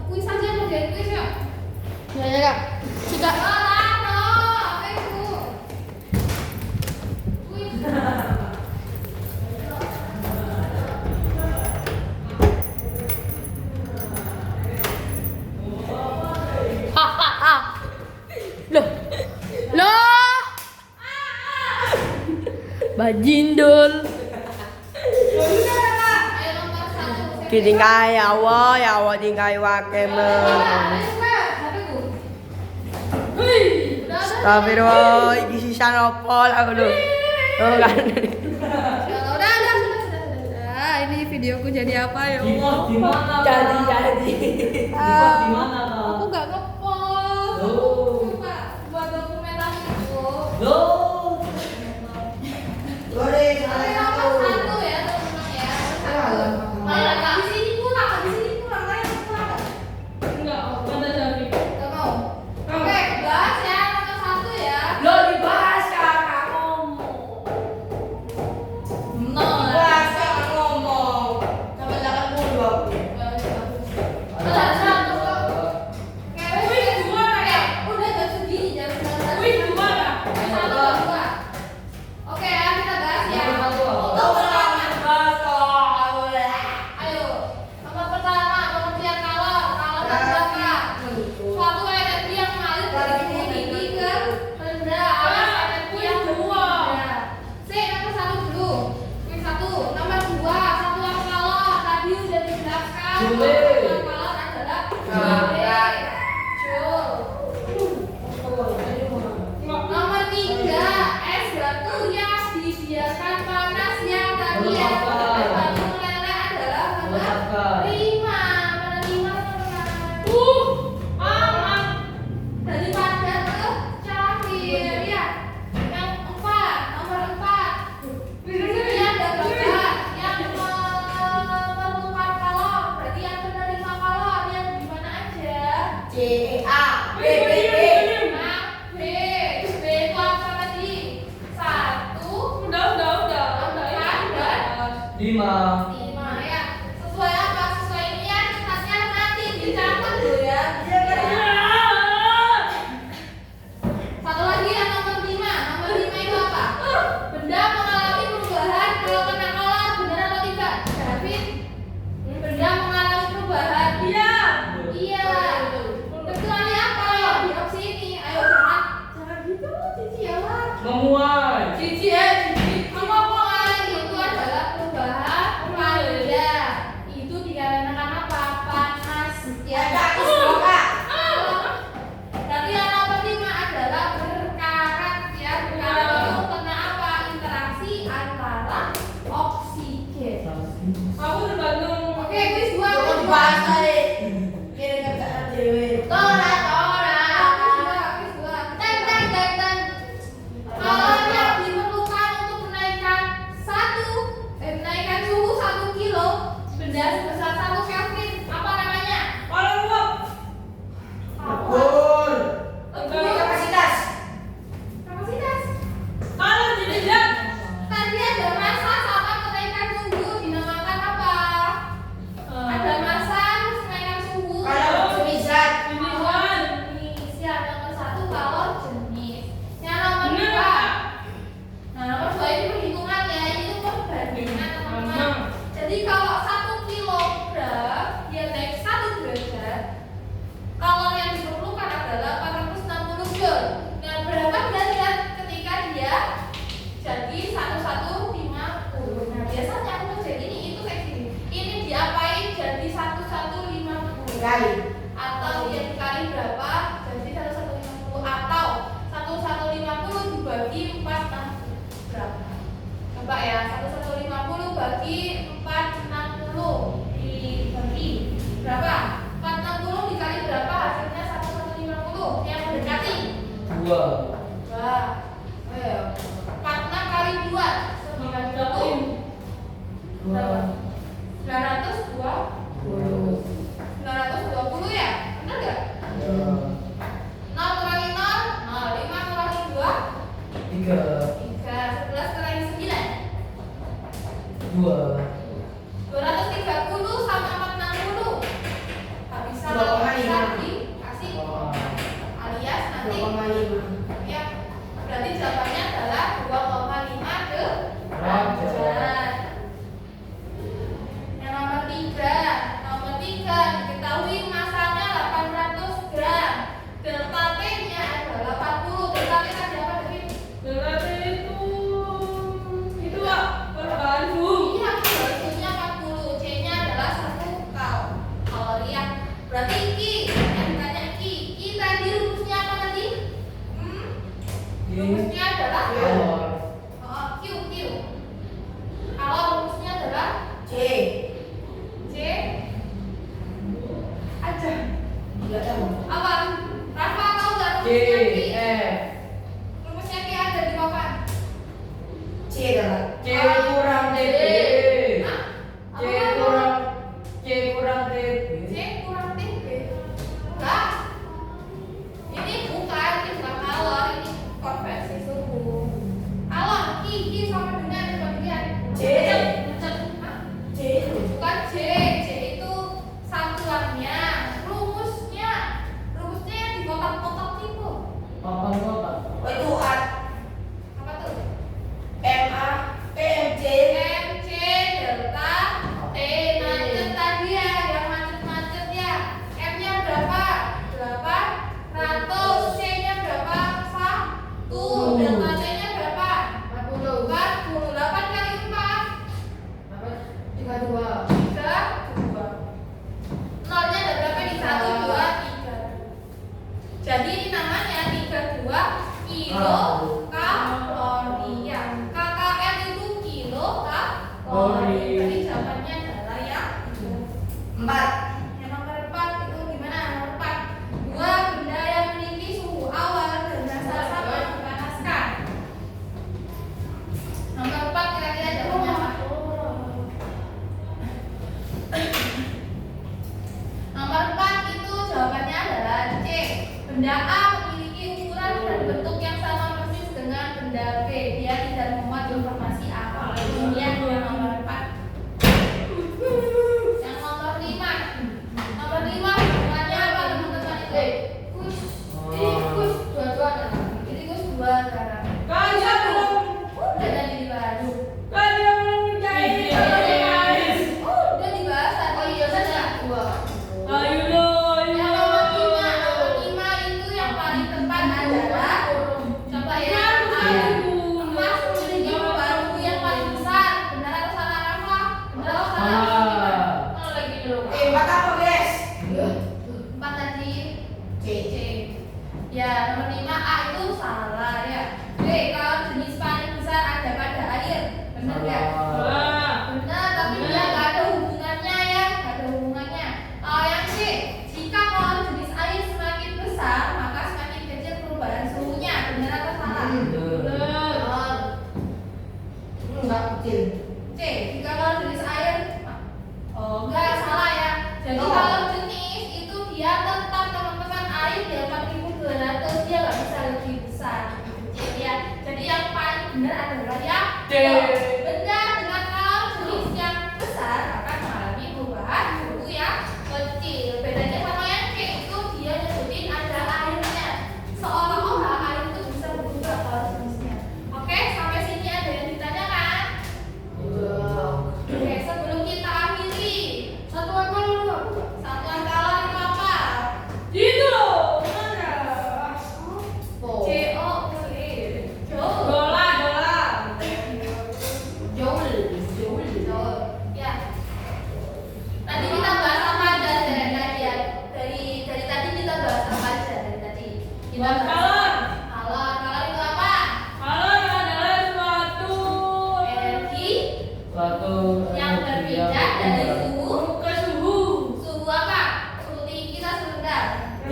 Kuis aja mau jadi kuis ya. Ya kak. Sudah. Apa itu? Kuis. Loh. Bajindul. Ayo nomor 1. Kitingkai ya Allah tingkai wakeme. Astagfirullah, iki sisa nopo aku lho. Oh kan. Sudah. Ini videoku jadi apa ya Allah? Di mana? Jadi. Di mana? Aku nggak ngepost. Coba buat dokumentasi itu. Loh. Ayo nomor 1 ya teman-teman ya. Ayo Kak, di sini kurang. Ayo kurang. Enggak, ada Zalfi. Nggak mau. Oke, bahas ya nomor 1 ya. Lo dibahas kakak ngomong. Benar. Bahas kakak ngomong. Sampai jangan mulu aku. Udah jam segini jam 19. Wih, gimana? Oke ya, kita bahas ya. Tahu kan? Bahas Ayo, nomor pertama pengertian kalor berapa? Suatu energi yang mengalir dari titik tinggi ke rendah alias energi yang rendah. Nomor 1 dulu. Yang 1, nomor 2, satuan kalor tadi udah dijelaskan. Joule. Satuan kalor adalah joule. Nomor 3, es batu yang dibiarkan panas yang tadi ya. Es batu meleleh adalah menerima. Aman. Dari padat ke cair ya. Yang 4, nomor 4. Ini ada gambar yang memerlukan kalor. Berarti yang menerima kalor yang di mana aja? CABBB. Nah, B itu apa tadi? 1, Udah. dan 5. 5 ya. Sesuai apa? Sesuai ini ya. Cetatnya nanti dicatat dulu ya. Satu lagi yang nomor 5. Nomor 5 itu apa? Benda mengalami perubahan kalau kena kalor, benar atau tidak? David, benda mengalami perubahan. Iya. Kecuali apa? Di opsi ini. Ayo jangan gitu, Cici ya lah. Memuai. Cici. Memuai itu adalah perubahan pada. Itu dikarenakan apa? Panas. Ya. Berarti yang nomor 5 adalah berkarat ya. Berkarat itu kena apa? Interaksi antara oksigen. Aku tergantung. Oke, kuis 2. Dibahas aja. Kira kerjaan dewe. Tora. Kuis 2. Ten. Kalornya diperlukan untuk menaikkan suhu 1 kilo benda sebesar 1 Kelvin. Apa namanya? Orang uap. Pur. Kapasitas. Kalau tidak, Tadi ada massa sama kenaikan suhu dinamakan apa? Ada massa terus kenaikan suhu. Kalau jenisat. Jenis ya, nomor 1 kalor jenis. Yang nomor 2. Benar. Nah, nomor 2 ini perhitungan ya, ini tuh perbandingan teman-teman. Jadi kalau 1 kilo dikali. Atau dia dikali berapa? Jadi 1150 atau 1150 dibagi 4 berapa? Coba ya, 1150 bagi 460 dibagi berapa? 460 dikali berapa? Hasilnya 1150 yang mendekati 2. 2. Ayo, 46 kali 2 90. 920 ya? Benar nggak? 0 kurangi 0, 5 kurangi 2 3. 3, 11 kurangi 9 2. 230 sama 460 tak bisa 2,5. dikasih alias nanti 2,5. ya berarti jawabannya adalah 2,5 derajat. Yang nomor 3 diketahui masanya 800 gram, delta T nya adalah 40. Delta T tadi apa tadi? Berarti itu perbahan suhu. Iya, hasilnya 40, C nya adalah 1 kalori ya. Berarti Ki, yang ditanya Ki tadi rumusnya apa tadi? Rumusnya adalah Q. Kalau rumusnya adalah C. aja. Tidak tahu. Apa? Rafa tahu nggak C. rumusnya Ki? F. Rumusnya Ki ada di papan. C adalah C kurang TB. Hah? C kurang TB. C kurang TB. Enggak. Ini bukan kalor, ini konversi suhu. Halo, Ki sama dengan bagian C. Hah? C. Bukan C itu satuannya. Rumusnya yang di kotak-kotak itu. Papan kotak. Oh itu apa tuh? MC. MC delta T macet tadi ya, yang macet-macet ya. M nya berapa? 800. C nya berapa? 1. Delta T nya berapa? 40. 8 kali 4 32. Nolnya ada berapa nih? 1, 2, 3. Jadi ini namanya 32 kilokalori. Yang KKM itu kilokalori. Jadi jawabannya adalah yang 4. Yang nomor 4 itu gimana? Nomor 4. 2 benda yang memiliki suhu awal dan dasar sama dipanaskan. Nomor 4 kira-kira jawabannya apa? Nomor 4 itu jawabannya adalah C. Benda A memiliki ukuran dan bentuk yang sama persis dengan benda B. Dia tidak memuat informasi apa. Ini yang nomor 4. Yang nomor 5. Nomor 5 hubungannya apa teman-teman itu? Kus. Ini kus dua-duanya. Ini kus 2 sekarang. Kalian belum Udah tadi dibahas. kalian belum ngerjain. Udah dibahas tadi. Sudah. Ayo lo, Yang nomor 5 itu yang paling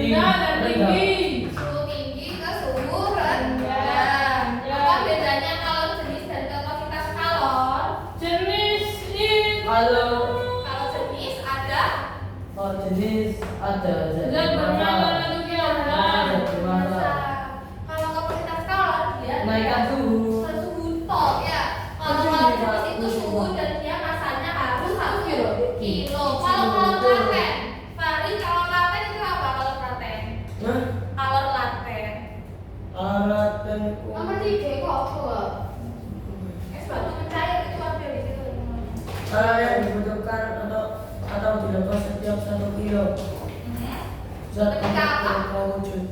rendah dan tinggi. Suhu tinggi ke suhu rendah. Apa bedanya kalau jenis dan kapasitas kalor? Jenis ini Kalau Jenis ada jenis ada zat bermasalah itu kiasan. kalau kapasitas kalor dia Naikkan suhu. suhu tok ya. Kalau jenis itu suhu dan dia masanya harus 1 kilo. Kalau laten, Fahri kalau laten itu apa kalau laten? Hah? Kalor laten. Alat dan Nomor 3 kok apa? Es batu mencair itu ada di situ. cara yang dibutuhkan atau dilakukan setiap 1 kilo zat Ketika apa? mewujud.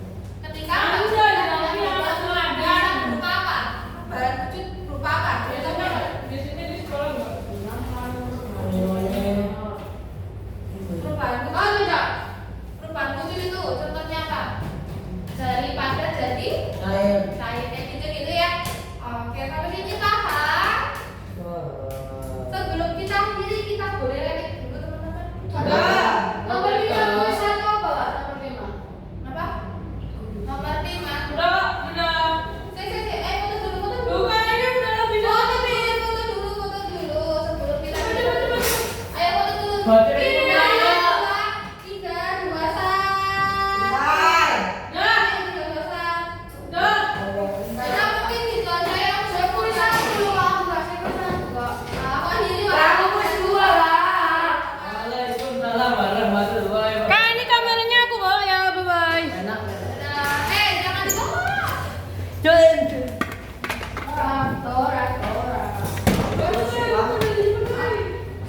Ketika Anda jadi anak teladan. berupa apa? Bahan wujud berupa apa? Biasanya biasanya di sekolah nggak? Perubahan wujud. Oh tidak. Perubahan wujud itu contohnya apa? Dari padat jadi Cair. cair kayak gitu ya. Oke, sampai sini paham? Sebelum kita akhiri kita boleh lihat dulu teman-teman. Enggak. Nomor 5 tulisan apa, Pak? Nomor 5. Apa? Nomor 5. Udah. Foto dulu. Bukan ini udah lebih Foto dulu sebelum kita. Cepat, cepat, cepat. Ayo foto dulu. Berarti